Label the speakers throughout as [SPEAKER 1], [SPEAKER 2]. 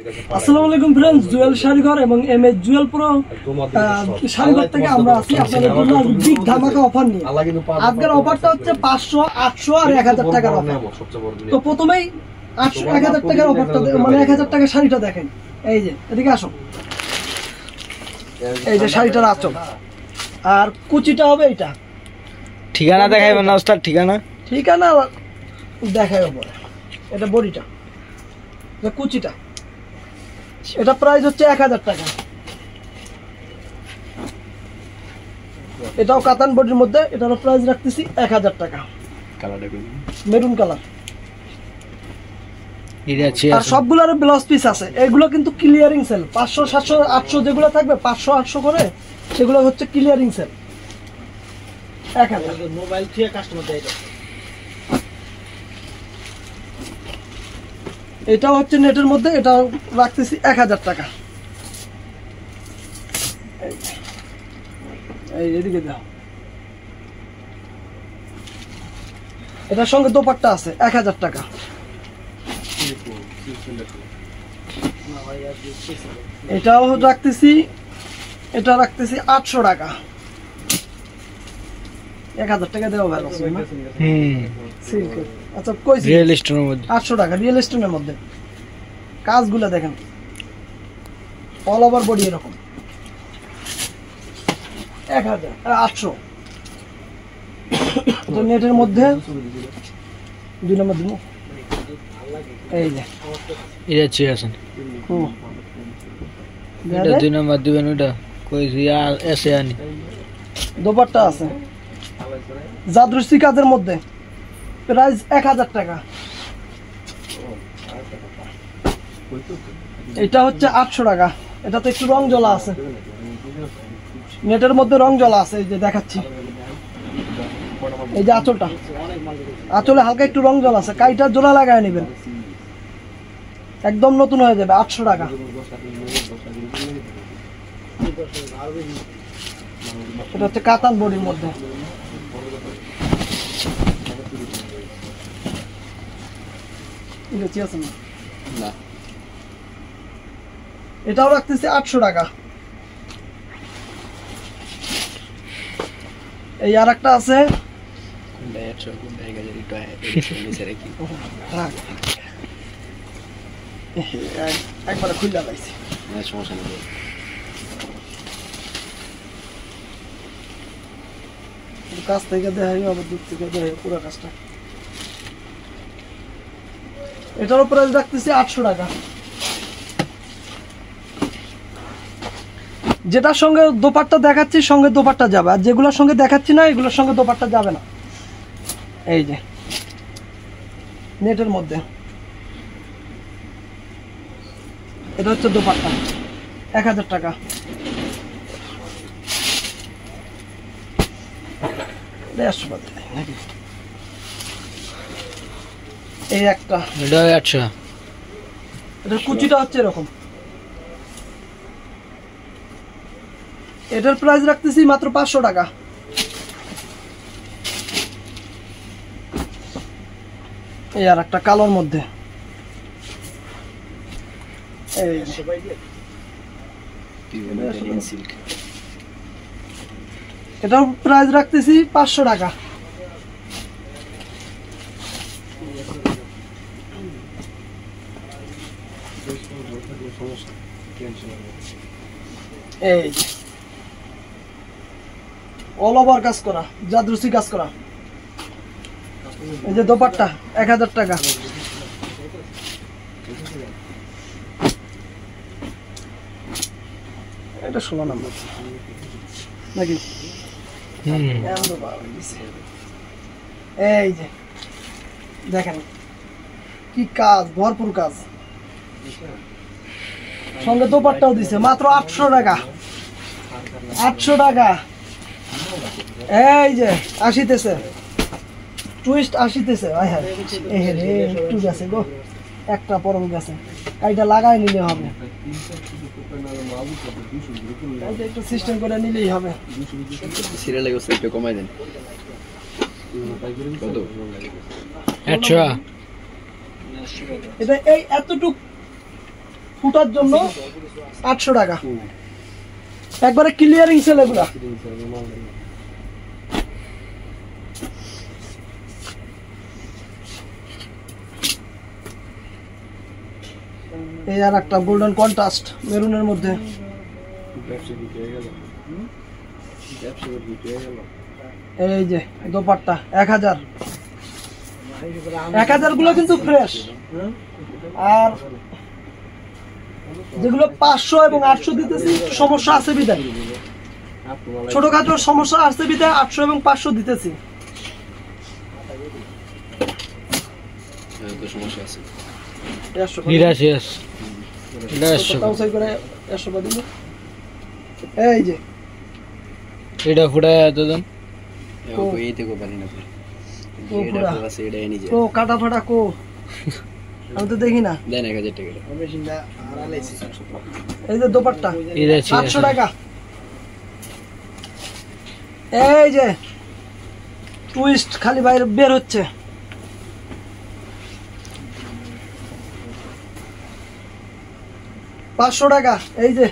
[SPEAKER 1] আসসালামু আলাইকুম फ्रेंड्स, জুয়েল শাড়িঘর এবং এমএস জুয়েল প্রো শাড়িঘর থেকে আমরা আছি আপনাদের জন্য বিগ ধামাকা অফার নিয়ে। আজকের অফারটা হচ্ছে 500, 800 আর 1000 টাকার অফার। তো প্রথমেই 800 1000 টাকার অফারটা মানে 1000 টাকার শাড়িটা দেখেন। এই যে এদিকে আসো, এই যে শাড়িটার আঁচল আর কুচিটা হবে এইটা।
[SPEAKER 2] ঠিকানা দেখাইবেন না ওস্তাদ? ঠিকানা
[SPEAKER 1] দেখাই হবে। এটা বডিটা, এটা কুচিটা, এটা প্রাইস হচ্ছে 1000 টাকা। এটাও কাতান বডির মধ্যে, এটারও প্রাইস রাখতেছি 1000 টাকা। Maroon colour. আর সবগুলোর ব্লাউজ পিস আছে। এগুলো কিন্তু ক্লিয়ারিং সেল। 500, 700, 800 যেগুলো থাকবে 500, 800 করে, সেগুলো হচ্ছে ক্লিয়ারিং সেল। 1000 মোবাইল থেকে কাস্টমার দেয়। এটাও হচ্ছে নেটের মধ্যে, এটাও রাখতেছি 1000 টাকা। এই এদিকে দাও, এটার সঙ্গে দোপাট্টা আছে 1000 টাকা। এটাও রাখতেছি, এটা রাখতেছি 800 টাকা। 1000 টাকা দেওয়া ভালো। আচ্ছা কই রিয়েল স্টোনের মধ্যে 800 টাকা। রিয়েল স্টোনের মধ্যে কাজগুলো দেখেন, অল ওভার বডি এরকম। 800 তো নেটের মধ্যে 2 নম্বর দিব। এই যে
[SPEAKER 2] এটা চেয়ে আছেন, এটা 2 নম্বর দিবেন। ওটা কই এসে আনি।
[SPEAKER 1] দোপাট্টা আছে জাদরুসি কাজের মধ্যে, প্রাইস 1000 টাকা। এটা হচ্ছে 800 টাকা। এটাতে একটু রং জ্বলা আছে, নেটের মধ্যে রং জ্বলা আছে। এই যে দেখাচ্ছি, এই যে আঁচলটা, আঁচলে হালকা একটু রং জ্বলা আছে। কাইটার জোড়া লাগায় নেবেন, একদম নতুন হয়ে যাবে। 800 টাকা। এটা হচ্ছে কাতান বডির মধ্যে। এটাও রাখতেছি 800 টাকা। এই আর একটা আছে, একবারে খুলে লাগাইছি। কাছ থেকে দেখাই, আবার দূর থেকে দেখাই পুরো কাজটা। এটারও প্রাইস রাখতেছি 800 টাকা। যেটার সঙ্গে দোপাট্টা দেখাচ্ছি সঙ্গে দোপাট্টা যাবে, আর যেগুলোর সঙ্গে দেখাচ্ছি না এগুলোর সঙ্গে দোপাট্টা যাবে না। এই যে নেটের মধ্যে, এটা হচ্ছে দোপাট্টা 1000 টাকা। এই একটা,
[SPEAKER 2] এটা 800।
[SPEAKER 1] এটার কুচিটা হচ্ছে এরকম। এটার প্রাইস রাখতেছি মাত্র 500 টাকা। এই আর একটা কালোর মধ্যে, এটার প্রাইস রাখতেছি 500 টাকা। এই অল ওভার কাজ করা, জাদরুসি কাজ করা। এই যে দোপাট্টা 1000 টাকা। এটা 16 নম্বর নাকি? এই যে দেখেন কি কাজ, ভরপুর কাজ। সঙ্গে দোপাট্টাও দিছে মাত্র 800 টাকা। 800 টাকা। এই যে আসিতেছে টুইস্ট, আসিতেছে। একটু গেছে গো, একটা পরম গেছে। কাইটা লাগাই নিলে হবে, একটু সিস্টেম করে নিলেই হবে।
[SPEAKER 2] কমাই দেন কত? 800।
[SPEAKER 1] এটা এই এতটুক ফুটার জন্য 800 টাকা, একবারে ক্লিয়ারিং সেল এগুলা। এই আর একটা গোল্ডেন কন্ট্রাস্ট মেরুনের মধ্যে, এই যে দোপাট্টা 1000 গুলো কিন্তু ফ্রেশ। আর যেগুলো 500 এবং 800 দিতেছি সমস্যা আছে বিধায়, ছোটখাটো সমস্যা আছে বিধায় 800 এবং 500 দিতেছি। এই যে
[SPEAKER 2] এটা ফুটায় এত দাম
[SPEAKER 1] কাটা ফাটা কো আমি তো দেখি না। এই যে দোপাট্টা 800 টাকা। এই যে টুইস্ট খালি বাইরে বের হচ্ছে, 500 টাকা। এই যে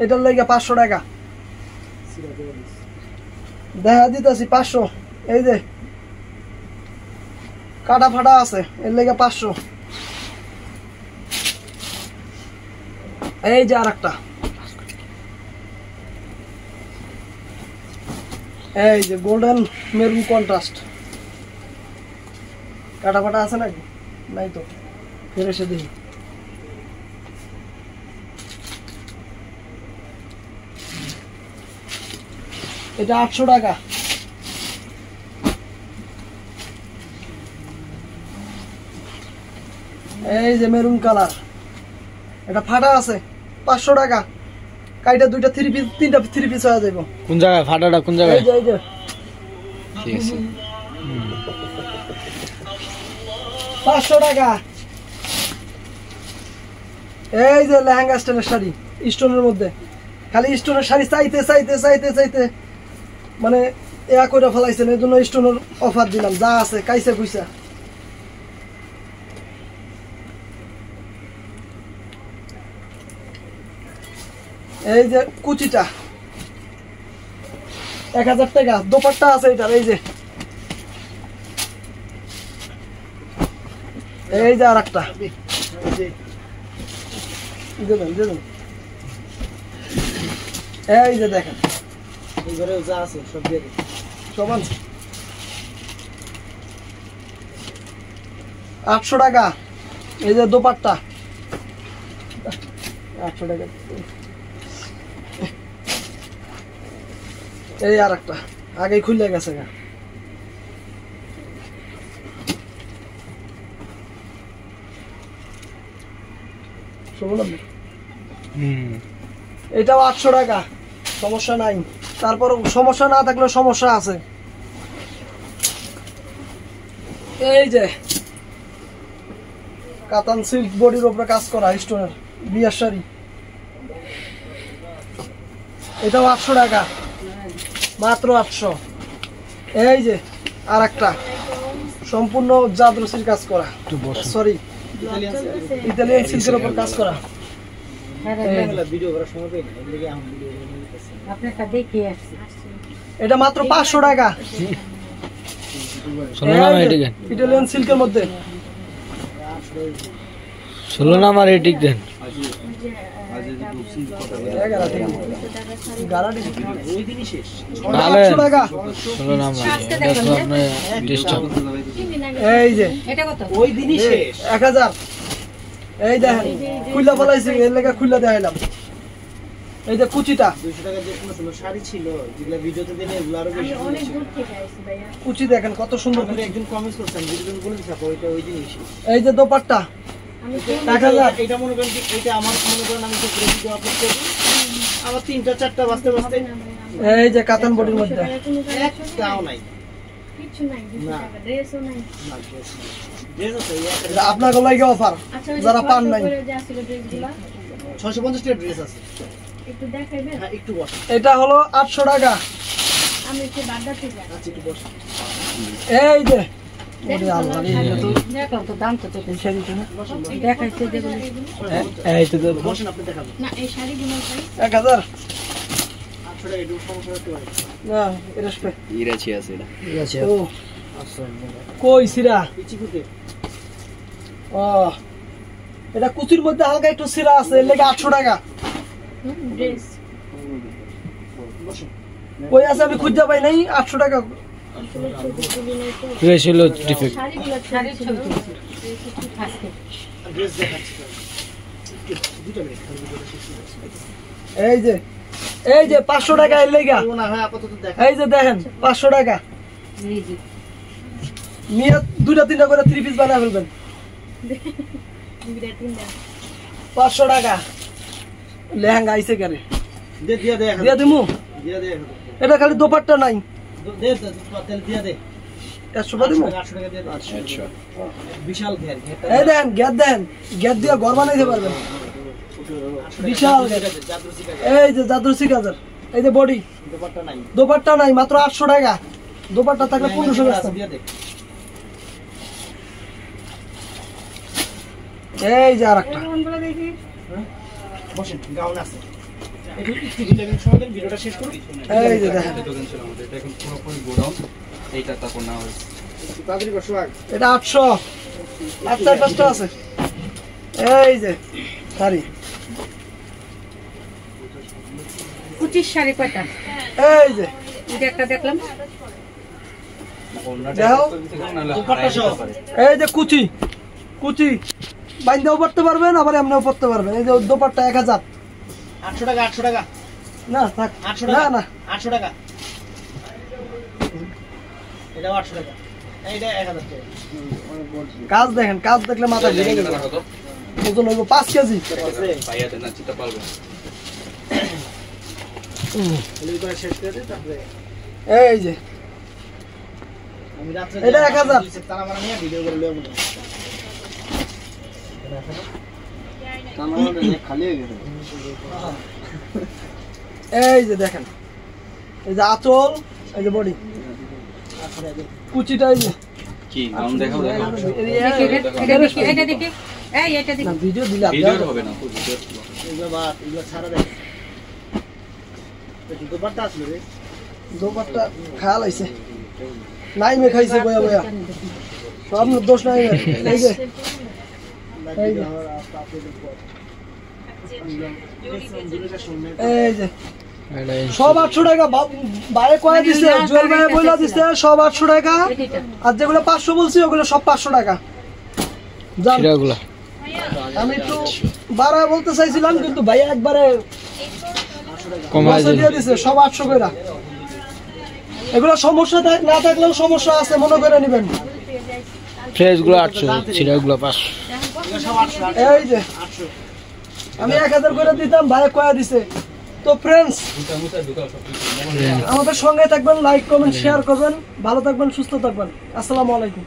[SPEAKER 1] এটার লেগে 500 টাকা দেখা দিতেছি 500। এই যে কাটা ফাটা আছে এর লেগে 500। এই যে আরেকটা, এই যে গোল্ডেন মেরুন কন্ট্রাস্ট, কাটা ফাটা আছে নাকি? নাই তো, ফিরে এসে দেখি। এটা 800 টাকা। এই যে মেরুন কালার, এটা ফাটা আছে 500 টাকা। কাইটা দুইটা 3 পিস 3টা 3 পিস হয়ে যাবে।
[SPEAKER 2] কোন জায়গায় ফাটাটা কোন জায়গায়?
[SPEAKER 1] এই যে
[SPEAKER 2] ঠিক আছে
[SPEAKER 1] 500 টাকা। এই যে লেহেঙ্গা স্টাইলের শাড়ি স্টোনের মধ্যে, খালি স্টোনের শাড়ি চাইতে চাইতে চাইতে চাইতে মানে এয়া করে ফেলাইছেন, এই জন্য স্টোনের অফার দিলাম, যা আছে কাইসা কুইসা। এই যে কুচিটা 1000 টাকা, দোপাট্টা আছে এটার। এই যে এই যে আর একটা এই যে দেখেন যা আছে সব দিয়ে সব আছে 800 টাকা। এই যে দোপাট্টা 800 টাকা। এই আর একটা আগেই খুলে গেছে গা। এটাও 800 টাকা, সমস্যা নাই। তারপর সমস্যা না থাকলে সমস্যা আছে। এই যে কাতান সিল্ক বডির উপরে কাজ করা স্টোনের বিয়ার শাড়ি, এটাও 800 টাকা, মাত্র 800। এই যে আর একটা সম্পূর্ণ জাদরসির কাজ করা, সরি ইতালিয়ান সিল্কের উপর কাজ করা। এটা মাত্র 500 টাকা, ইটালিয়ান সিল্কের মধ্যে।
[SPEAKER 2] 16 নাম্বার এটিক দেন।
[SPEAKER 1] এই যে 1000। এই দেখেন খুললা ফলাইছি, এর লেগে খুললা দেখাইলাম। এই যে কুচিটা 200 টাকা যে কোনো শাড়ি ছিল যেগুলা ভিডিওতে দিলে এগুলো আরো বেশি অনেক দূর থেকে আইছি ভাইয়া। কুচি দেখেন কত সুন্দর, একজন কমেন্ট করছেন ভিডিওতে বলে দিছে ওইটা ওই জিনিস। এই যে দোপাট্টা আমি 1000। এটা মনে করেন যে এটা আমার মনে করেন আমি তো ভিডিও আপলোড করি আবার 3টা 4টা বাজতে বাজতে। এই যে কাতান বডির মধ্যে একটাও নাই, কিছু নাই, 200 টাকা ড্রেসও নাই। না ড্রেস আছে, এটা আপনার গলায় অফার যারা পান নাই। 650 টাকা ড্রেস আছে, একটু দেখাইবেন? হ্যাঁ একটু বস। এটা হলো 800 টাকা। আমি একটু বাদা থেকে আচ্ছা একটু বস। এই যে ওরে আল্লাহ রে, এটা তো
[SPEAKER 3] দেখো তো দাম কত
[SPEAKER 1] এই শাড়িটা না
[SPEAKER 3] দেখাইছে যেগুলো
[SPEAKER 2] এই তো
[SPEAKER 3] না এই শাড়িগুলো ভাই
[SPEAKER 1] 1000 না এটা স্পে
[SPEAKER 4] ইরাচি আছে এটা
[SPEAKER 2] ঠিক আছে
[SPEAKER 1] ও কই সিরা ও এটা কুচির মধ্যে হালকা একটু সিরা আছে এর লেগে 800 টাকা
[SPEAKER 3] ড্রেস
[SPEAKER 1] কই আছে আমি খুঁজে পাই নাই 800 টাকা
[SPEAKER 2] ছিল ডিফেক্ট
[SPEAKER 3] শাড়িগুলো শাড়ির ছবি তুলছি আজকে
[SPEAKER 1] এই যে 500 টাকা এর লেগা এই যে দেখেন 500 টাকা
[SPEAKER 3] এই যে
[SPEAKER 1] নিয়ে দুইটা তিনটা করে 3 পিস বানায় ফেলবেন
[SPEAKER 3] বিরাট তিনটা
[SPEAKER 1] 500 টাকা লেহেঙ্গা আইছে কেরে
[SPEAKER 4] দিয়ে
[SPEAKER 1] দিয়া দিমু এটা খালি দোপাট্টা নাই
[SPEAKER 4] দে
[SPEAKER 1] 100 টাকা দিমু
[SPEAKER 4] আচ্ছা বিশাল ঘের
[SPEAKER 1] এই দেখেন গ্যাস দিয়ে ঘর বানাইতে পারবেন বিশাল ঘের। এই যে জাদুর সিকাজার এই যে বডি
[SPEAKER 4] দোপাট্টা নাই
[SPEAKER 1] দোপাট্টা নাই মাত্র 800 টাকা দোপাট্টা থাকলে 1500 টাকা
[SPEAKER 4] দিয়ে দে
[SPEAKER 1] এই যে আরেকটা
[SPEAKER 3] কোনগুলো দেখি
[SPEAKER 4] বসেন গাউন আছে একটু ভিডিও সময় দেন ভিডিওটা শেষ করুন
[SPEAKER 1] এই যে দেখেন
[SPEAKER 5] দোকান ছিল আমাদের এটা এখন পুরোপুরি গোডাউন এইটা তারপর না হয়েছে
[SPEAKER 4] তাড়াতাড়ি করো সোহাগ
[SPEAKER 1] এটা 800 আর 4-5টা আছে এই যে সারি
[SPEAKER 3] কুচির শাড়ি কয়টা
[SPEAKER 1] এই যে
[SPEAKER 3] এটা একটা দেখলাম
[SPEAKER 1] দেখো
[SPEAKER 5] দুপাট্টা সহ
[SPEAKER 1] এই যে কুচি বাইন্দাও পড়তে পারবেন আবার এমনিও পড়তে পারবেন এই যে দোপাট্টা 1000
[SPEAKER 4] 800 টাকা
[SPEAKER 1] না থাক
[SPEAKER 4] 800
[SPEAKER 1] না
[SPEAKER 4] টাকা
[SPEAKER 1] না
[SPEAKER 4] 800 টাকা এটা 800 টাকা এইটা 1000 টাকা
[SPEAKER 1] কাজ দেখেন কাজ দেখলে মাথা ঘুরে গেল ওজন হইব 5 কেজি
[SPEAKER 5] ভাইয়াতে না চিন্তা পারবে
[SPEAKER 4] এই করে শেষ করে দে তারপরে
[SPEAKER 1] এই যে
[SPEAKER 4] আমি রাতে
[SPEAKER 1] এটা 1000
[SPEAKER 4] তারা মানে নিয়ে ভিডিও করে লইব খালি হয়ে গেছে
[SPEAKER 1] এই যে দেখেন এই যে আঁচল এই যে বডি কুচিটা এই যে
[SPEAKER 5] কি গাউন দেখাও দেখাও
[SPEAKER 3] এটা দেখি এই এটা দেখি
[SPEAKER 1] না ভিডিও দিলাম
[SPEAKER 5] ভিডিও হবে না
[SPEAKER 4] এগুলো বাদ এগুলো ছাড়া দেখ দুপাট্টা আসলে রে
[SPEAKER 1] দোপাট্টা খায়াল আইছে নাই মে খাইছে বয়া বয়া সব দোষ নাই এর। এই যে এই যে এই যে সব 800 টাকা বাইরে কয় দিছে জুয়েল ভাই বইলা দিছে সব 800 টাকা
[SPEAKER 3] এটা
[SPEAKER 1] আর যেগুলো 500 বলছি ওগুলো সব 500 টাকা জান
[SPEAKER 2] সেটাগুলা
[SPEAKER 1] আমি একটু বাড়ায় বলতে চাইছিলাম কিন্তু ভাই একবারে
[SPEAKER 2] কমায়
[SPEAKER 1] পয়সা দিয়ে দিছে সব 800 কইরা এগুলো সমস্যা না থাকলেও সমস্যা আছে মনে করে নেবেন
[SPEAKER 2] ফ্রেশ গুলো 800 সেটাগুলো 500
[SPEAKER 1] এই যে আমি 1000 করে দিতাম ভাই কয়া দিছে তো ফ্রেন্ডস আমাদের সঙ্গে থাকবেন লাইক কমেন্ট শেয়ার করবেন ভালো থাকবেন সুস্থ থাকবেন আসসালামু আলাইকুম